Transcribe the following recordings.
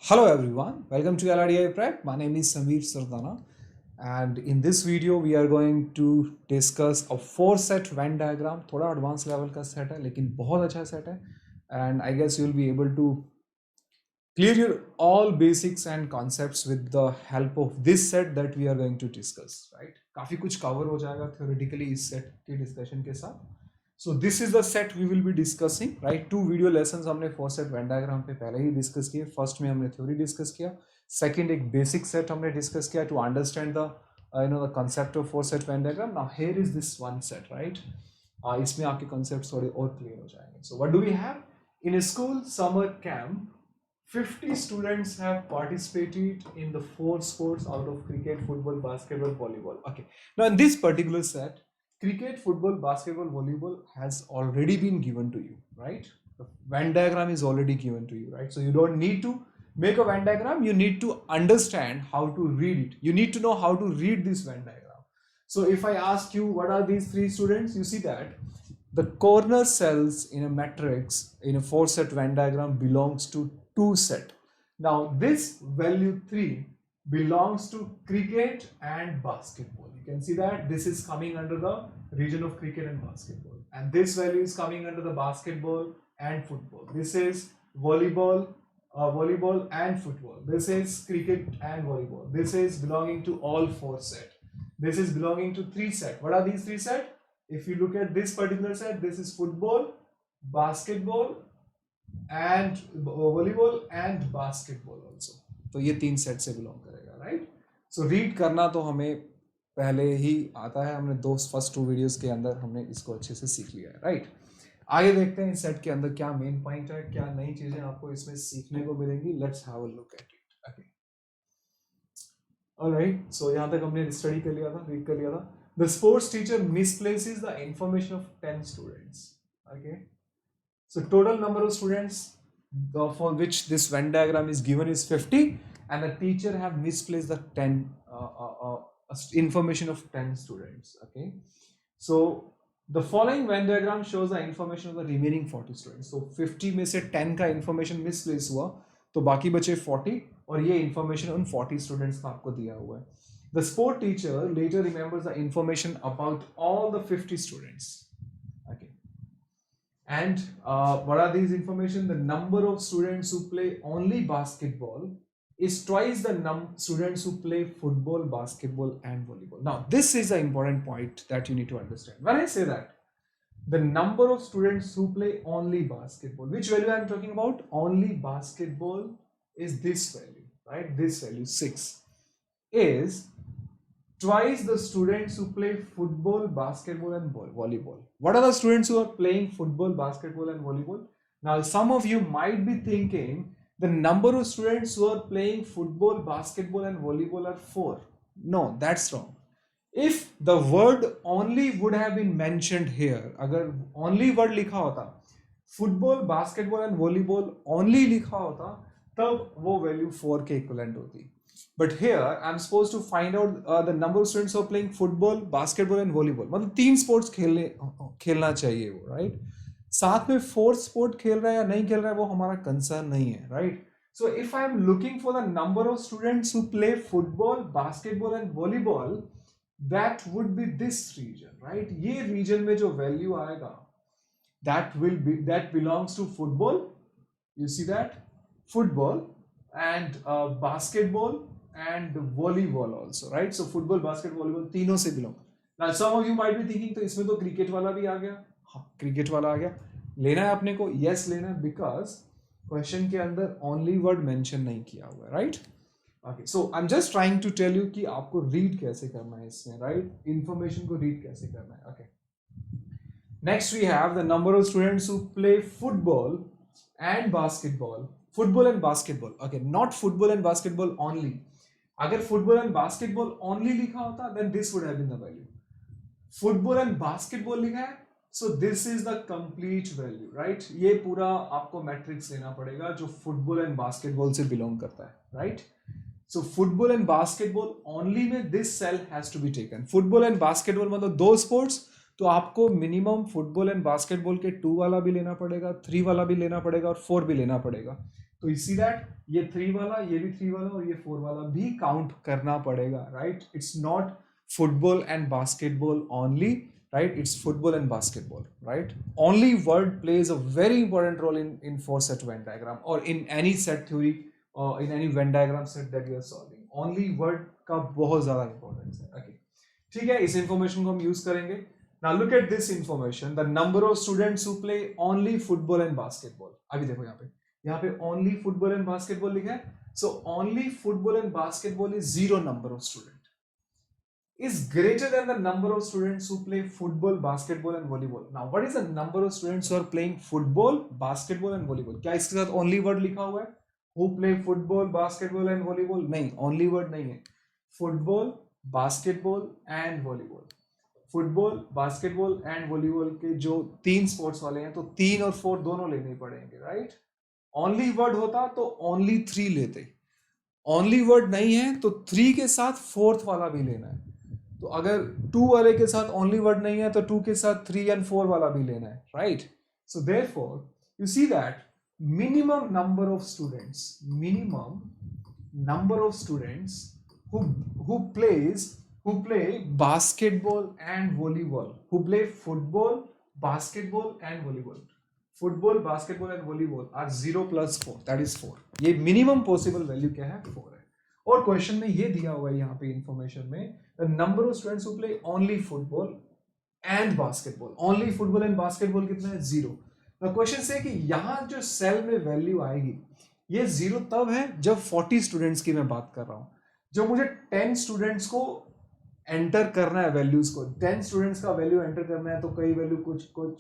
Hello everyone, welcome to LRDI Prep. My name is Samir Sardana, and in this video we are going to discuss a four set Venn diagram. थोड़ा advanced level का set है लेकिन बहुत अच्छा set है, and I guess you'll be able to clear your all basics and concepts with the help of this set that we are going to discuss, right? काफी कुछ cover हो जाएगा theoretically इस set के discussion के साथ. So this is the set we will be discussing, right? Two video lessons हमने four set Venn diagram पे पहले ही discuss किए. First में हमने theory discuss किया. Second एक basic set हमने discuss किया to understand the the concept of four set Venn diagram. Now here is this one set, right? इसमें आपके concepts थोड़े और clear हो जाएंगे. So what do we have? In a school summer camp, 50 students have participated in the four sports out of cricket, football, basketball, volleyball. Okay. Now in this particular set, cricket, football, basketball, volleyball has already been given to you, right? The Venn diagram is already given to you, right? So you don't need to make a Venn diagram. You need to understand how to read it. You need to know how to read this Venn diagram. So if I ask you, what are these three students? You see that the corner cells in a matrix in a four set Venn diagram belongs to two set. Now this value 3 belongs to cricket and basketball. You can see that this is coming under the region of cricket and basketball, and this value is coming under the basketball and football. This is volleyball and football. This is cricket and volleyball. This is belonging to all four set. This is belonging to three set. What are these three set? If you look at this particular set, this is football, basketball and volleyball and basketball also. तो ये तीन set से belong करेगा, right? So read करना तो हमें पहले ही आता है. हमने दो फर्स्ट टू वीडियोस के अंदर हमने इसको अच्छे से सीख लिया है, राइट? आगे देखते हैं इस सेट के अंदर क्या मेन पॉइंट है, क्या नई चीजें आपको इसमें सीखने को मिलेंगी. Let's have a look at it. Okay, alright. So यहाँ तक हमने स्टडी कर लिया था, रीड कर लिया था. The sports teacher misplaces the information of 10 students. Okay, so total number of students for which this Venn diagram is given is 50, and the teacher have misplaced the 10 information of 10 students. Okay, so the following Venn diagram shows the information of the remaining 40 students. So 50 में से 10 का information misplace हुआ तो बाकी बचे 40, और ये information उन 40 students का आपको दिया हुआ है. The sport teacher later remembers the information about all the 50 students. Okay. And what are these information? The number of students who play only basketball is twice the students who play football, basketball and volleyball. Now, this is the important point that you need to understand. When I say that, the number of students who play only basketball, which value I am talking about? Only basketball is this value, right? This value 6 is twice the students who play football, basketball and volleyball. What are the students who are playing football, basketball and volleyball? Now some of you might be thinking the number of students who are playing football, basketball and volleyball are 4. No, that's wrong. If the word only would have been mentioned here, अगर only word लिखा होता, football, basketball and volleyball only लिखा होता, तब वो value 4 के equivalent होती. But here I'm supposed to find out the number of students who are playing football, basketball and volleyball. मतलब 3 sports खेलना चाहिए वो, right? साथ में 4th sport खेल रहा है या नहीं खेल रहा है वो हमारा concern नहीं है, right? So if I'm looking for the number of students who play football, basketball and volleyball, that would be this region, right? ये region में जो value आएगा, that belongs to football. You see that? Football and basketball and volleyball also, right? So football, basketball, volleyball तीनों से belong. Now some of you might be thinking तो इसमें तो cricket वाला भी आ गया. हाँ, cricket वाला आ गया. लेना है अपने को? Yes लेना है, because question के अंदर only word mention नहीं किया हुआ है, right? Okay, so I'm just trying to tell you कि आपको read कैसे करना है इसमें, right? Information को read कैसे करना है. Okay. Next we have the number of students who play football and basketball. Football and basketball. Okay, not football and basketball only. अगर football and basketball only लिखा होता, then this would have been the value. Football and basketball लिखा है, so this is the complete value, right? ये पूरा आपको matrix लेना पड़ेगा जो football and basketball से belong करता है, right? So football and basketball only में this cell has to be taken. Football and basketball मतलब दो sports, तो आपको मिनिमम फुटबॉल एंड बास्केटबॉल के 2 वाला भी लेना पड़ेगा, 3 वाला भी लेना पड़ेगा और 4 भी लेना पड़ेगा. तो यू सी दैट ये 3 वाला, ये भी 3 वाला और ये 4 वाला भी काउंट करना पड़ेगा, right? It's not football and basketball only, right? It's football and basketball, right? Only word plays a very important role in four set Venn diagram or in any set theory or in any Venn diagram set that you are solving. Only word का बहुत ज़्यादा importance है. Okay, ठीक है, इस information को हम use करेंगे. Now look at this information. The number of students who play only football and basketball. अभी देखो यहाँ पे only football and basketball लिखा है. So only football and basketball is 0 number of students. Is greater than the number of students who play football, basketball and volleyball. Now, what is the number of students who are playing football, basketball and volleyball? क्या इसके साथ only word लिखा हुआ है? Who play football, basketball and volleyball? नहीं, only word नहीं है. Football, basketball and volleyball. Football, basketball and volleyball के जो 3 स्पोर्ट्स वाले हैं तो 3 और 4 दोनों लेने पड़ेंगे, राइट? ओनली वर्ड होता तो ओनली 3 लेते. ओनली वर्ड नहीं है तो 3 के साथ 4th वाला भी लेना है. तो अगर 2 वाले के साथ ओनली वर्ड नहीं है तो 2 के साथ 3 एंड 4 वाला भी लेना है, right? So therefore you see that minimum number of students who play basketball and volleyball, who play football, basketball and volleyball. Football, basketball and volleyball are 0 plus 4, that is 4. ये minimum possible value क्या है? 4 है. और question में ये दिया हुआ है यहाँ पे इंफॉर्मेशन में, the number of students who play only football and basketball. Only football and basketball कितना है? 0. द क्वेश्चन से कि यहाँ जो सेल में वैल्यू आएगी ये 0 तब है जब 40 स्टूडेंट्स की मैं बात कर रहा हूँ. जब मुझे 10 स्टूडेंट्स को एंटर करना है वैल्यूज को, 10 स्टूडेंट्स का वैल्यू एंटर करना है तो कई वैल्यू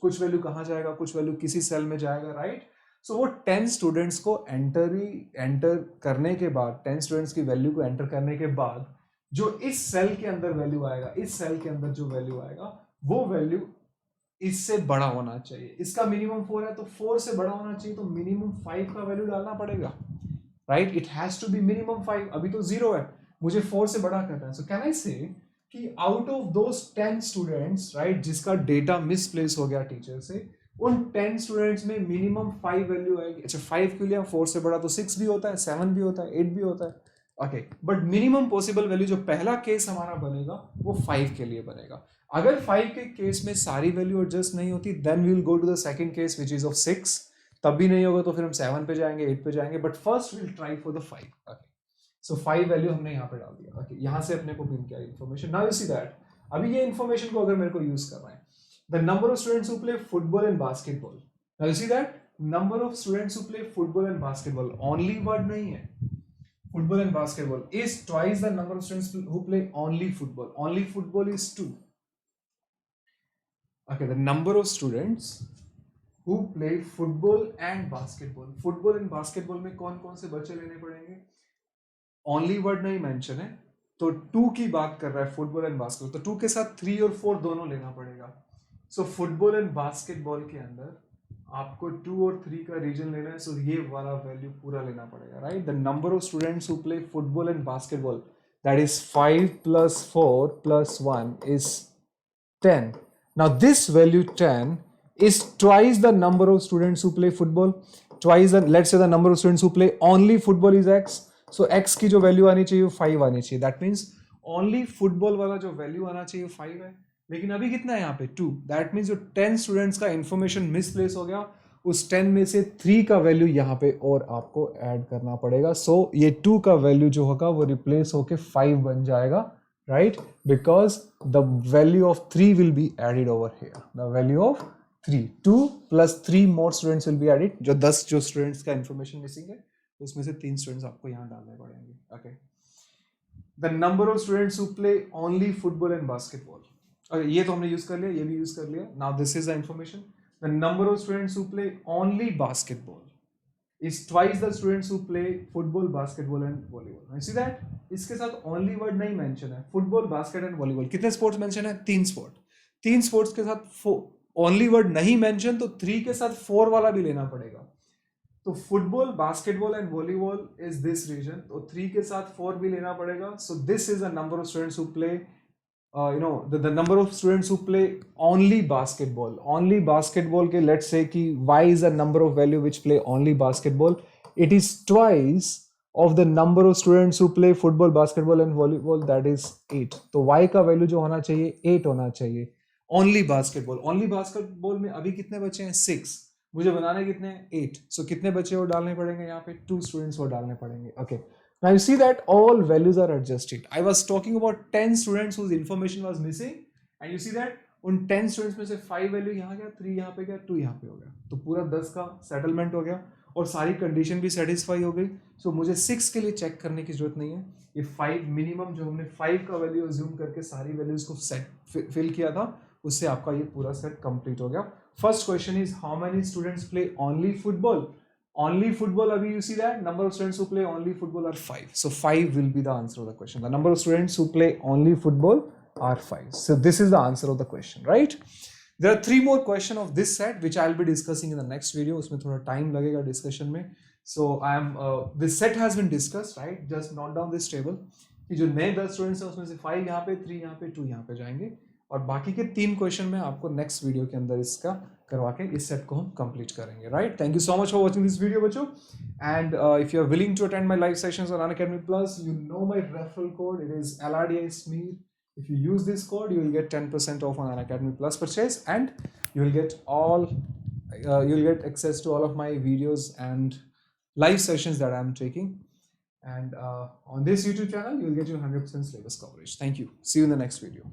कुछ वैल्यू कहाँ जाएगा, कुछ वैल्यू किसी सेल में जाएगा, राइट? सो वो 10 स्टूडेंट्स को एंटर करने के बाद, 10 स्टूडेंट्स की वैल्यू को एंटर करने के बाद जो इस सेल के अंदर वैल्यू आएगा, इस सेल के अंदर जो वैल्यू आएगा वो वैल्यू इससे बड़ा होना चाहिए. इसका मिनिमम 4 है तो 4 से बड़ा होना चाहिए, तो मिनिमम 5 का वैल्यू डालना पड़ेगा, right? It has to be minimum 5. अभी तो 0 है, मुझे 4 से बड़ा करना है. सो कैन आई से कि out of those 10 students, right, जिसका डेटा मिसप्लेस हो गया टीचर से, उन 10 स्टूडेंट्स में मिनिमम 5 वैल्यू आएगी. अच्छा, 5 के लिए 4 से बड़ा तो 6 भी होता है, 7 भी होता है, 8 भी होता है. Okay, but minimum possible value जो पहला केस हमारा बनेगा वो 5 के लिए बनेगा. अगर 5 के केस में सारी वैल्यू एडजस्ट नहीं होती, then we will go to the second case which is of 6. तब भी नहीं होगा तो फिर हम 7 पे जाएंगे, 8 पे जाएंगे, but first will try for the 5. Okay, so 5 value हमने यहाँ पे डाल दिया. ओके, यहाँ से अपने को पिन किया information. Now you see that अभी ये इन्फॉर्मेशन को अगर मेरे को यूज करना है, the number of students who play football and basketball. Now you see that number of students who play football and basketball, only word नहीं है, football and basketball is twice the number of students who play only football. Only football is 2. Okay, the number of students who play football and basketball. Football and basketball में कौन कौन से बच्चे लेने पड़ेंगे? Only word नहीं mention है तो 2 की बात कर रहा है फुटबॉल एंड बास्केटबॉल, तो 2 के साथ 3 और 4 दोनों लेना पड़ेगा. सो फुटबॉल एंड बास्केटबॉल के अंदर आपको 2 और 3 का रीजन लेना है. सो ये वाला वैल्यू पूरा लेना पड़ेगा, right? The number of students who play football and basketball, that is 5 plus 4 plus 1 is 10. Now this value 10 is twice the number of students who play football. Twice the, let's say the number of students who play only football is x. So x की जो value आनी चाहिए वो 5 आनी चाहिए. That means only football वाला जो value आना चाहिए 5 है, लेकिन अभी कितना है यहाँ पे 2. दैट मीन्स जो 10 स्टूडेंट्स का इंफॉर्मेशन मिसप्लेस हो गया, उस 10 में से 3 का वैल्यू यहाँ पे और आपको ऐड करना पड़ेगा. सो ये 2 का वैल्यू जो होगा वो रिप्लेस होके 5 बन जाएगा, right? Because the value of 3 will be added over here. The value of 3, 2 plus 3 more students will be added. जो 10 जो स्टूडेंट्स का इंफॉर्मेशन मिसिंग है उसमें से 3 स्टूडेंट्स आपको यहाँ डालने पड़ेंगे. Okay, the number of students who play only football and basketball. Okay, ये तो हमने यूज कर लिया, ये भी यूज कर लिया. Now this is the information. The number of students who play only basketball is twice the students who play football, basketball and volleyball. See that इसके साथ ओनली वर्ड नहीं मेंशन है. फुटबॉल, बास्केट एंड वॉलीबॉल कितने sports mention है? 3 sport. 3 sports के साथ only word नहीं mention तो 3 के साथ 4 वाला भी लेना पड़ेगा. तो football, basketball and volleyball is this reason, तो 3 के साथ 4 भी लेना पड़ेगा. So this is the number of students who play the number of students who play only basketball. Only basketball के let's say कि y is the number of value which play only basketball. it is twice of the number of students who play football, basketball and volleyball, that is 8. तो y का value जो होना चाहिए 8 होना चाहिए. Only basketball में अभी कितने बचे हैं? 6. मुझे बनाने कितने हैं? 8. सो कितने बचे वो डालने पड़ेंगे यहाँ पे? 2 स्टूडेंट्स वो डालने पड़ेंगे. Okay, now you see that all values are adjusted. I was talking about 10 students whose information was missing, and you see that उन 10 स्टूडेंट्स में से 5 वैल्यू यहाँ गया, 3 यहाँ पे गया, 2 यहाँ पे हो गया. तो पूरा 10 का सेटलमेंट हो गया और सारी कंडीशन भी सेटिस्फाई हो गई. सो मुझे 6 के लिए चेक करने की जरूरत नहीं है. ये 5 मिनिमम जो हमने 5 का वैल्यू अज्यूम करके सारी वैल्यूज को सेट फिल किया था, उससे आपका ये पूरा सेट कंप्लीट हो गया. First question is how many students play only football. Only football, abhi you see that number of students who play only football are 5. So 5 will be the answer of the question. The number of students who play only football are 5. So this is the answer of the question, right? There are 3 more questions of this set which I'll be discussing in the next video. उसमें थोड़ा time लगेगा discussion में. So this set has been discussed, right? Just note down this table. कि जो नए 10 students हैं उसमें से 5 यहाँ पे, 3 यहाँ पे, 2 यहाँ पे जाएंगे और बाकी के 3 क्वेश्चन में आपको नेक्स्ट वीडियो के अंदर इसका करवा के इस सेट को हम कंप्लीट करेंगे, right? Thank you so much for watching this video बच्चों. And if you are willing to attend my live sessions on Unacademy plus, you know my referral code, it is LRDI SMEER. If you use this code, you will get 10% off on Unacademy Plus purchase, and you will get access to all of my videos and live sessions that I'm taking. And on this YouTube channel, you will get your 100% syllabus coverage. Thank you. See you in the next video.